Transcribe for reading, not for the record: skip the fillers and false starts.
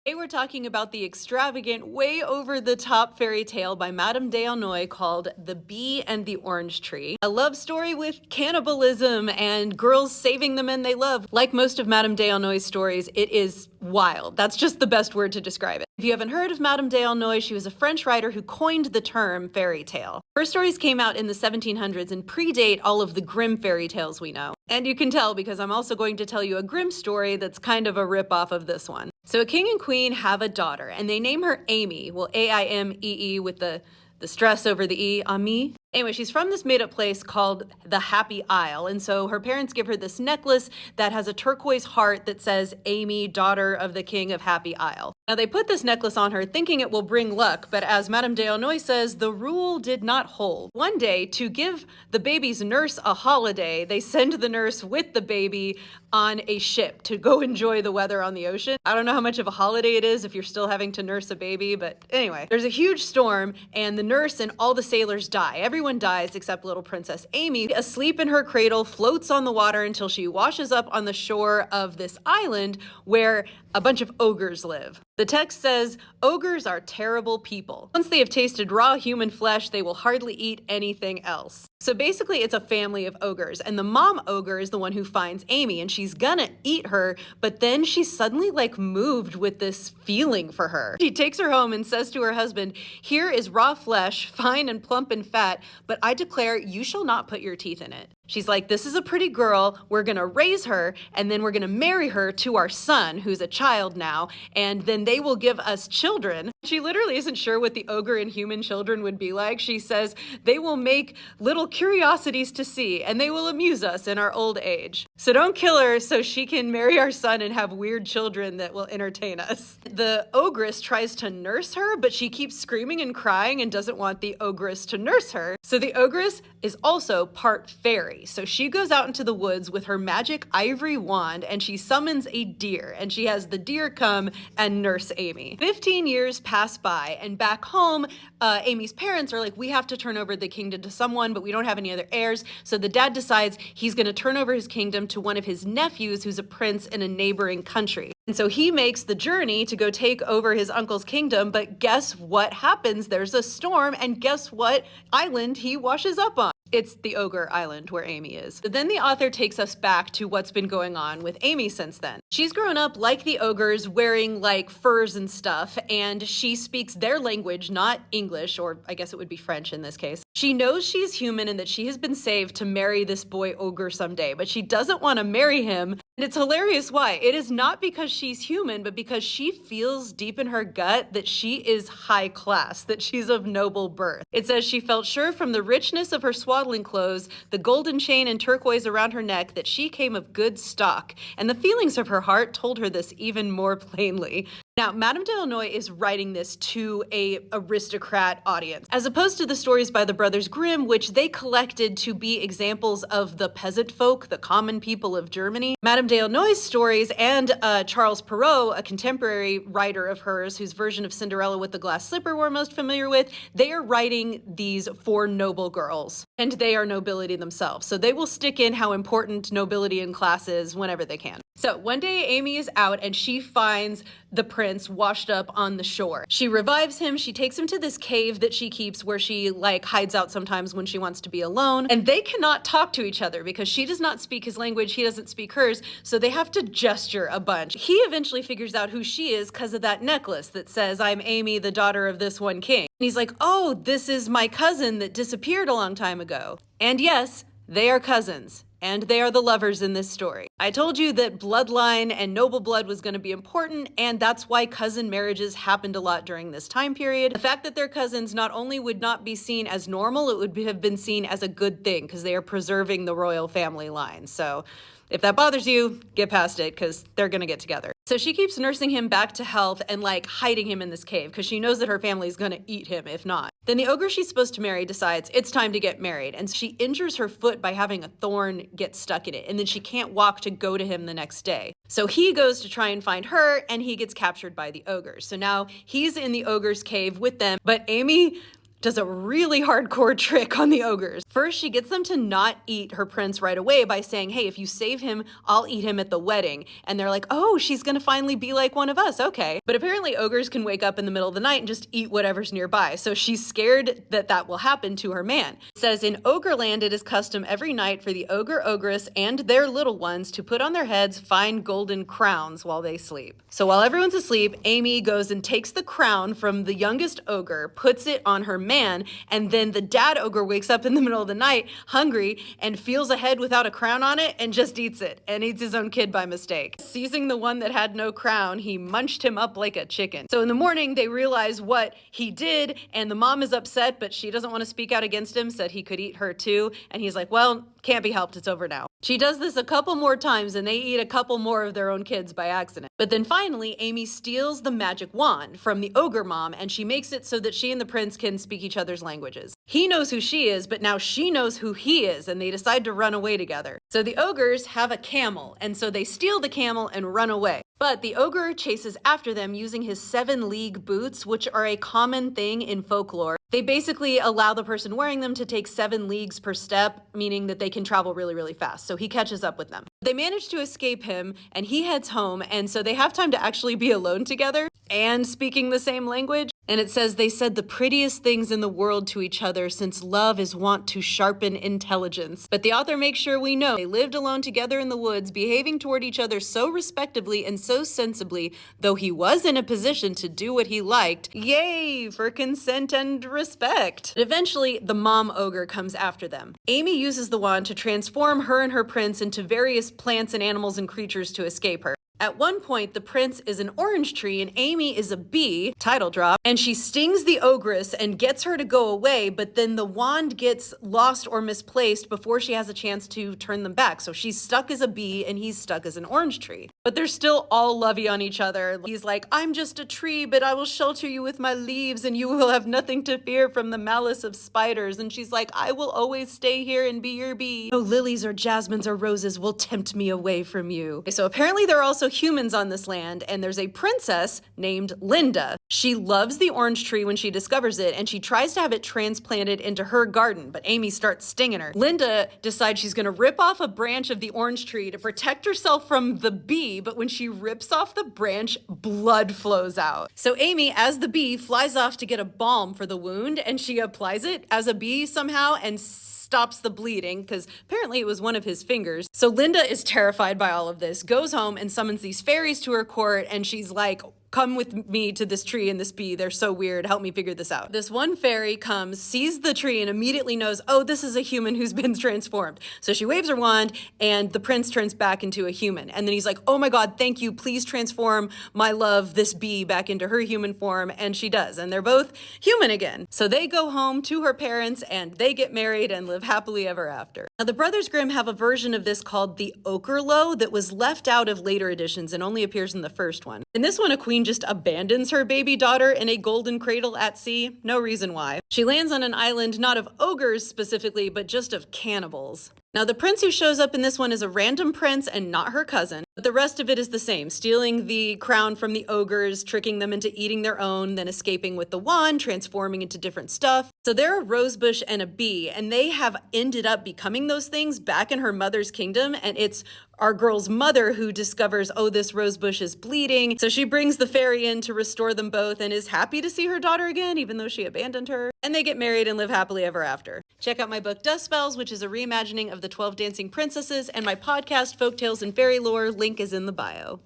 Today we're talking about the extravagant, way over the top fairy tale by Madame d'Aulnoy called The Bee and the Orange Tree. A love story with cannibalism and girls saving the men they love. Like most of Madame d'Aulnoy's stories, it is wild. That's just the best word to describe it. If you haven't heard of Madame d'Aulnoy, she was a French writer who coined the term fairy tale. Her stories came out in the 1700s and predate all of the Grimm fairy tales we know. And you can tell because I'm also going to tell you a Grimm story that's kind of a rip-off of this one. So a king and queen have a daughter, and they name her Amy. Well, A-I-M-E-E with the stress over the E, Ami. Anyway, she's from this made-up place called the Happy Isle, and so her parents give her this necklace that has a turquoise heart that says, Amy, daughter of the king of Happy Isle. Now, they put this necklace on her thinking it will bring luck, but as Madame d'Aulnoy says, the rule did not hold. One day, to give the baby's nurse a holiday, they send the nurse with the baby on a ship to go enjoy the weather on the ocean. I don't know how much of a holiday it is if you're still having to nurse a baby, but anyway, there's a huge storm, and the nurse and all the sailors die. Everyone dies except little Princess Amy, asleep in her cradle, floats on the water until she washes up on the shore of this island where a bunch of ogres live. The text says, ogres are terrible people. Once they have tasted raw human flesh, they will hardly eat anything else. So basically it's a family of ogres, and the mom ogre is the one who finds Amy, and she's gonna eat her, but then she's suddenly moved with this feeling for her. She takes her home and says to her husband, here is raw flesh, fine and plump and fat, but I declare you shall not put your teeth in it. She's like, this is a pretty girl, we're gonna raise her, and then we're gonna marry her to our son, who's a child now, and then they will give us children. She literally isn't sure what the ogre and human children would be like. She says, they will make little curiosities to see, and they will amuse us in our old age. So don't kill her so she can marry our son and have weird children that will entertain us. The ogress tries to nurse her, but she keeps screaming and crying and doesn't want the ogress to nurse her. So the ogress is also part fairy. So she goes out into the woods with her magic ivory wand and she summons a deer, and she has the deer come and nurse Amy. 15 years pass by, and back home, Amy's parents are like, we have to turn over the kingdom to someone, but we don't have any other heirs. So the dad decides he's going to turn over his kingdom to one of his nephews who's a prince in a neighboring country. And so he makes the journey to go take over his uncle's kingdom, but guess what happens? There's a storm, and guess what island he washes up on? It's the Ogre Island where Amy is. But then the author takes us back to what's been going on with Amy since then. She's grown up like the ogres, wearing furs and stuff, and she speaks their language, not English, or I guess it would be French in this case. She knows she's human and that she has been saved to marry this boy ogre someday, but she doesn't want to marry him. And it's hilarious why. It is not because she's human, but because she feels deep in her gut that she is high class, that she's of noble birth. It says she felt sure from the richness of her swaddling clothes, the golden chain and turquoise around her neck, that she came of good stock. And the feelings of her heart told her this even more plainly. Now, Madame d'Aulnoy is writing this to a aristocrat audience, as opposed to the stories by the Brothers Grimm, which they collected to be examples of the peasant folk, the common people of Germany. Madame d'Aulnoy's stories and Charles Perrault, a contemporary writer of hers, whose version of Cinderella with the glass slipper we're most familiar with, they are writing these for noble girls, and they are nobility themselves. So they will stick in how important nobility and class is whenever they can. So one day Amy is out and she finds the prince washed up on the shore. She revives him. She takes him to this cave that she keeps where she hides out sometimes when she wants to be alone. And they cannot talk to each other because she does not speak his language. He doesn't speak hers. So they have to gesture a bunch. He eventually figures out who she is because of that necklace that says, I'm Amy, the daughter of this one king. And he's like, oh, this is my cousin that disappeared a long time ago. And yes, they are cousins. And they are the lovers in this story. I told you that bloodline and noble blood was going to be important, and that's why cousin marriages happened a lot during this time period. The fact that they're cousins not only would not be seen as normal, it would have been seen as a good thing because they are preserving the royal family line. So if that bothers you, get past it because they're going to get together. So she keeps nursing him back to health and hiding him in this cave because she knows that her family is going to eat him if not. Then the ogre she's supposed to marry decides it's time to get married, and she injures her foot by having a thorn get stuck in it, and then she can't walk to go to him the next day. So he goes to try and find her, and he gets captured by the ogres. So now he's in the ogre's cave with them, but Amy does a really hardcore trick on the ogres. First, she gets them to not eat her prince right away by saying, hey, if you save him, I'll eat him at the wedding. And they're like, oh, she's gonna finally be like one of us, okay. But apparently ogres can wake up in the middle of the night and just eat whatever's nearby. So she's scared that that will happen to her man. It says, in Ogreland, it is custom every night for the ogre, ogress, and their little ones to put on their heads fine golden crowns while they sleep. So while everyone's asleep, Amy goes and takes the crown from the youngest ogre, puts it on her man, and then the dad ogre wakes up in the middle of the night, hungry, and feels a head without a crown on it and just eats it, and eats his own kid by mistake. Seizing the one that had no crown, he munched him up like a chicken. So in the morning, they realize what he did, and the mom is upset, but she doesn't want to speak out against him, said he could eat her too, and he's like, well, can't be helped, it's over now. She does this a couple more times and they eat a couple more of their own kids by accident. But then finally, Amy steals the magic wand from the ogre mom and she makes it so that she and the prince can speak each other's languages. He knows who she is, but now she knows who he is, and they decide to run away together. So the ogres have a camel, and so they steal the camel and run away. But the ogre chases after them using his 7-league boots, which are a common thing in folklore. They basically allow the person wearing them to take 7 leagues per step, meaning that they can travel really, really fast. So he catches up with them. They manage to escape him, and he heads home, and so they have time to actually be alone together and speaking the same language. And it says, they said the prettiest things in the world to each other, since love is wont to sharpen intelligence. But the author makes sure we know they lived alone together in the woods, behaving toward each other so respectably and so sensibly, though he was in a position to do what he liked. Yay for consent and respect. But eventually, the mom ogre comes after them. Amy uses the wand to transform her and her prince into various plants and animals and creatures to escape her. At one point, the prince is an orange tree and Amy is a bee, title drop, and she stings the ogress and gets her to go away, but then the wand gets lost or misplaced before she has a chance to turn them back. So she's stuck as a bee and he's stuck as an orange tree. But they're still all lovey on each other. He's like, I'm just a tree, but I will shelter you with my leaves and you will have nothing to fear from the malice of spiders. And she's like, I will always stay here and be your bee. No lilies or jasmines or roses will tempt me away from you. So apparently they're also humans on this land, and there's a princess named Linda. She loves the orange tree when she discovers it, and she tries to have it transplanted into her garden, but Amy starts stinging her. Linda decides she's gonna rip off a branch of the orange tree to protect herself from the bee, but when she rips off the branch, blood flows out. So Amy, as the bee, flies off to get a balm for the wound, and she applies it as a bee somehow and stops the bleeding, because apparently it was one of his fingers. So Linda is terrified by all of this, goes home and summons these fairies to her court, and she's like, come with me to this tree and this bee. They're so weird. Help me figure this out. This one fairy comes, sees the tree, and immediately knows, oh, this is a human who's been transformed. So she waves her wand, and the prince turns back into a human. And then he's like, oh my God, thank you. Please transform my love, this bee, back into her human form. And she does. And they're both human again. So they go home to her parents, and they get married and live happily ever after. Now, the Brothers Grimm have a version of this called the Okerlo that was left out of later editions and only appears in the first one. In this one, a queen just abandons her baby daughter in a golden cradle at sea. No reason why. She lands on an island not of ogres specifically, but just of cannibals. Now, the prince who shows up in this one is a random prince and not her cousin, but the rest of it is the same, stealing the crown from the ogres, tricking them into eating their own, then escaping with the wand, transforming into different stuff. So they're a rosebush and a bee, and they have ended up becoming those things back in her mother's kingdom, and it's our girl's mother who discovers, oh, this rosebush is bleeding. So she brings the fairy in to restore them both and is happy to see her daughter again, even though she abandoned her. And they get married and live happily ever after. Check out my book, Dust Spells, which is a reimagining of the 12 Dancing Princesses, and my podcast, Folktales and Fairy Lore. Link is in the bio.